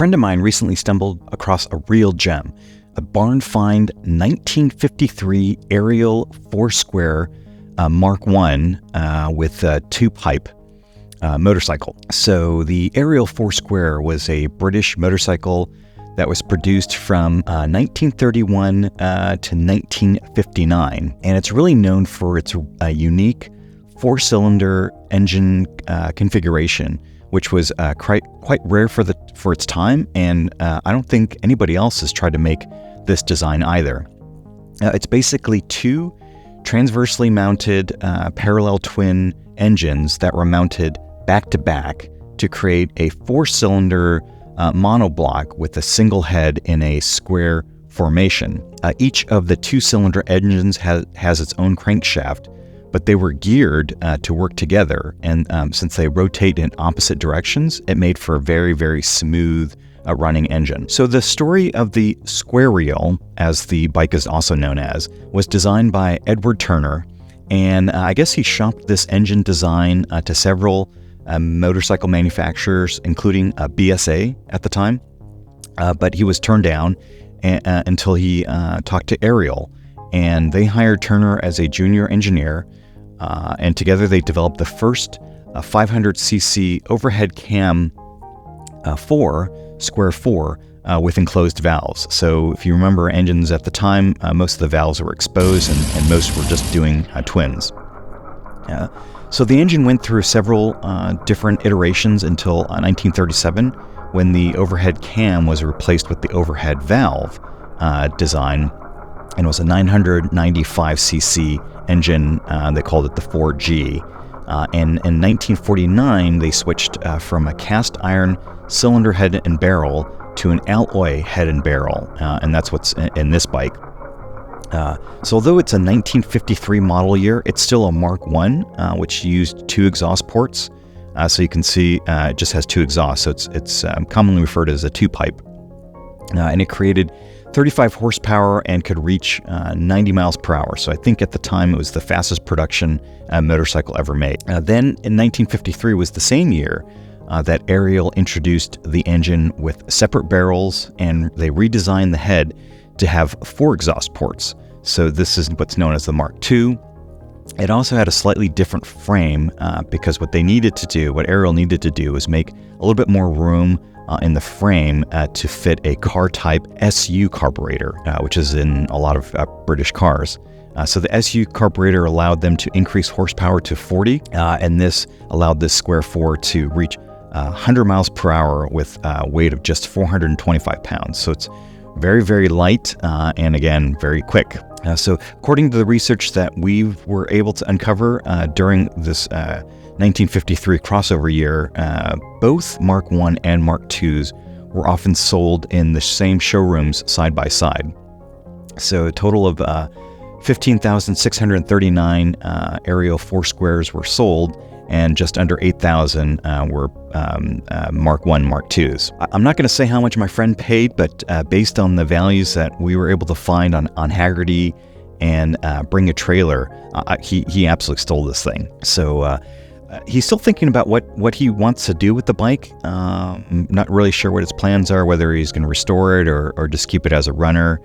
friend of mine recently stumbled across a real gem, a barn find 1953 Ariel 4-square Mark I with a 2-pipe motorcycle. So the Ariel 4-square was a British motorcycle that was produced from 1931 to 1959, and it's really known for its unique 4-cylinder engine configuration, which was quite rare for its time, and I don't think anybody else has tried to make this design either. It's basically 2 transversely mounted parallel twin engines that were mounted back to back to create a 4-cylinder monoblock with a single head in a square formation. Each of the 2-cylinder engines has its own crankshaft, but they were geared to work together, and since they rotate in opposite directions, it made for a very, very smooth running engine. So the story of the Squariel, as the bike is also known as, was designed by Edward Turner, and I guess he shopped this engine design to several motorcycle manufacturers, including BSA at the time, but he was turned down until he talked to Ariel, and they hired Turner as a junior engineer, and together they developed the first 500cc overhead cam 4 with enclosed valves. So if you remember engines at the time, most of the valves were exposed and most were just doing twins. So the engine went through several different iterations until 1937, when the overhead cam was replaced with the overhead valve design, and it was a 995cc engine. They called it the 4G. And in 1949, they switched from a cast iron cylinder head and barrel to an alloy head and barrel, and that's what's in this bike. So although it's a 1953 model year, it's still a Mark I, which used 2 exhaust ports. So you can see it just has 2 exhausts, so it's commonly referred to as a 2-pipe. And it created 35 horsepower and could reach 90 miles per hour. So I think at the time it was the fastest production motorcycle ever made. Then in 1953 was the same year that Ariel introduced the engine with separate barrels, and they redesigned the head to have 4 exhaust ports. So this is what's known as the Mark II. It also had a slightly different frame because what Ariel needed to do was make a little bit more room in the frame to fit a car-type SU carburetor, which is in a lot of British cars. So the SU carburetor allowed them to increase horsepower to 40, and this allowed this Square 4 to reach 100 miles per hour with a weight of just 425 pounds. So it's very, very light and, again, very quick. So according to the research that we were able to uncover during this 1953 crossover year, both Mark I and Mark IIs were often sold in the same showrooms side by side. So a total of 15,639 Ariel 4-squares were sold, and just under 8,000 were Mark I, Mark IIs. I'm not going to say how much my friend paid, but based on the values that we were able to find on Haggerty and Bring a Trailer, he absolutely stole this thing. So he's still thinking about what he wants to do with the bike. Not really sure what his plans are, whether he's going to restore it or just keep it as a runner.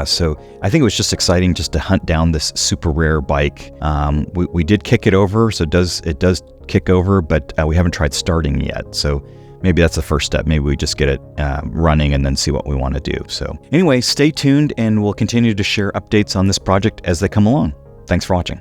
So I think it was just exciting just to hunt down this super rare bike. We did kick it over, so it does kick over, but we haven't tried starting yet. So maybe that's the first step. Maybe we just get it running and then see what we want to do. So anyway, stay tuned, and we'll continue to share updates on this project as they come along. Thanks for watching.